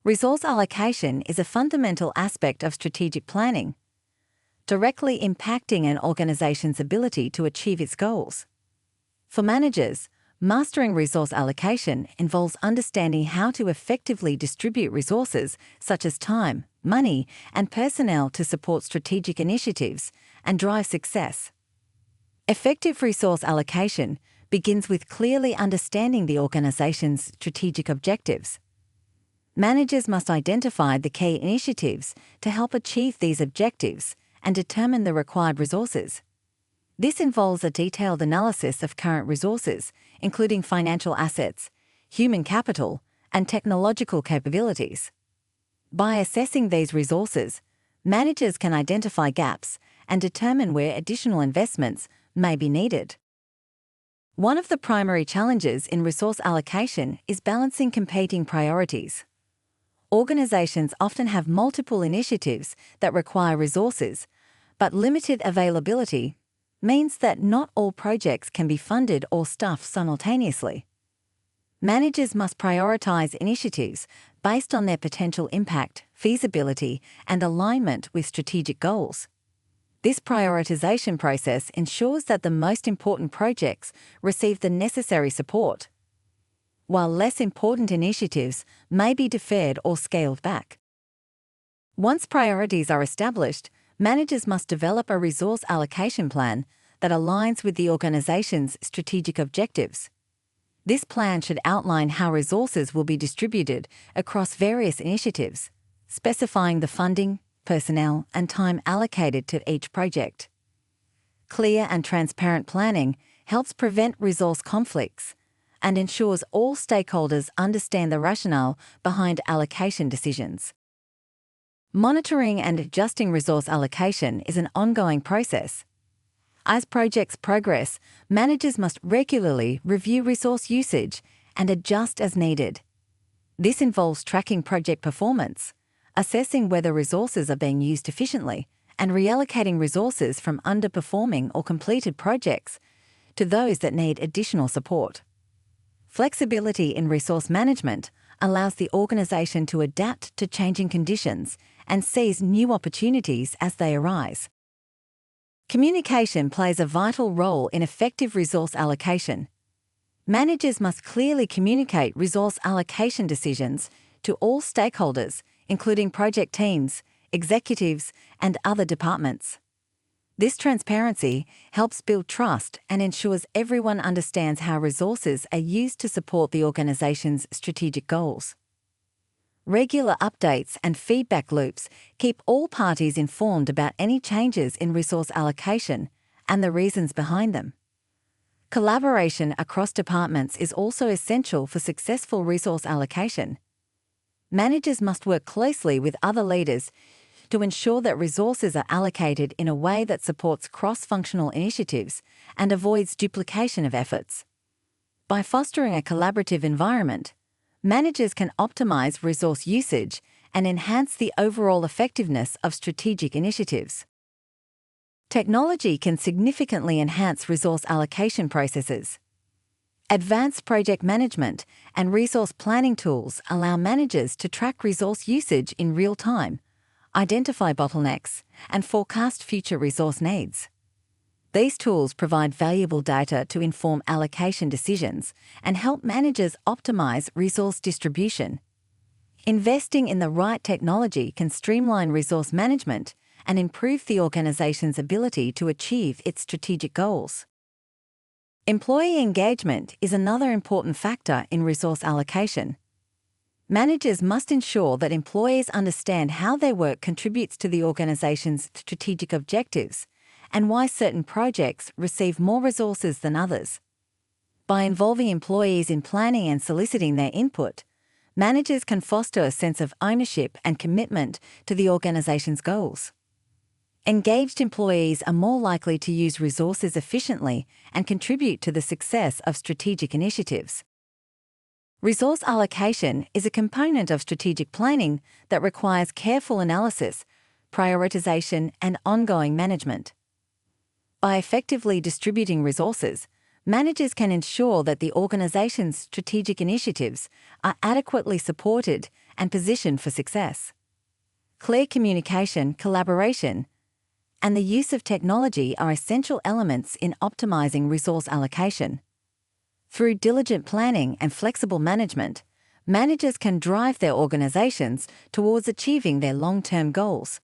Resource allocation is a fundamental aspect of strategic planning, directly impacting an organization's ability to achieve its goals. For managers, mastering resource allocation involves understanding how to effectively distribute resources such as time, money, and personnel to support strategic initiatives and drive success. Effective resource allocation begins with clearly understanding the organization's strategic objectives. Managers must identify the key initiatives to help achieve these objectives and determine the required resources. This involves a detailed analysis of current resources, including financial assets, human capital, and technological capabilities. By assessing these resources, managers can identify gaps and determine where additional investments may be needed. One of the primary challenges in resource allocation is balancing competing priorities. Organizations often have multiple initiatives that require resources, but limited availability means that not all projects can be funded or staffed simultaneously. Managers must prioritize initiatives based on their potential impact, feasibility, and alignment with strategic goals. This prioritization process ensures that the most important projects receive the necessary support, while less important initiatives may be deferred or scaled back. Once priorities are established, managers must develop a resource allocation plan that aligns with the organization's strategic objectives. This plan should outline how resources will be distributed across various initiatives, specifying the funding, personnel, and time allocated to each project. Clear and transparent planning helps prevent resource conflicts and ensures all stakeholders understand the rationale behind allocation decisions. Monitoring and adjusting resource allocation is an ongoing process. As projects progress, managers must regularly review resource usage and adjust as needed. This involves tracking project performance, assessing whether resources are being used efficiently, and reallocating resources from underperforming or completed projects to those that need additional support. Flexibility in resource management allows the organization to adapt to changing conditions and seize new opportunities as they arise. Communication plays a vital role in effective resource allocation. Managers must clearly communicate resource allocation decisions to all stakeholders, including project teams, executives, and other departments. This transparency helps build trust and ensures everyone understands how resources are used to support the organization's strategic goals. Regular updates and feedback loops keep all parties informed about any changes in resource allocation and the reasons behind them. Collaboration across departments is also essential for successful resource allocation. Managers must work closely with other leaders to ensure that resources are allocated in a way that supports cross-functional initiatives and avoids duplication of efforts. By fostering a collaborative environment, managers can optimize resource usage and enhance the overall effectiveness of strategic initiatives. Technology can significantly enhance resource allocation processes. Advanced project management and resource planning tools allow managers to track resource usage in real time, identify bottlenecks, and forecast future resource needs. These tools provide valuable data to inform allocation decisions and help managers optimize resource distribution. Investing in the right technology can streamline resource management and improve the organization's ability to achieve its strategic goals. Employee engagement is another important factor in resource allocation. Managers must ensure that employees understand how their work contributes to the organization's strategic objectives and why certain projects receive more resources than others. By involving employees in planning and soliciting their input, managers can foster a sense of ownership and commitment to the organization's goals. Engaged employees are more likely to use resources efficiently and contribute to the success of strategic initiatives. Resource allocation is a component of strategic planning that requires careful analysis, prioritization, and ongoing management. By effectively distributing resources, managers can ensure that the organization's strategic initiatives are adequately supported and positioned for success. Clear communication, collaboration, and the use of technology are essential elements in optimizing resource allocation. Through diligent planning and flexible management, managers can drive their organizations towards achieving their long-term goals.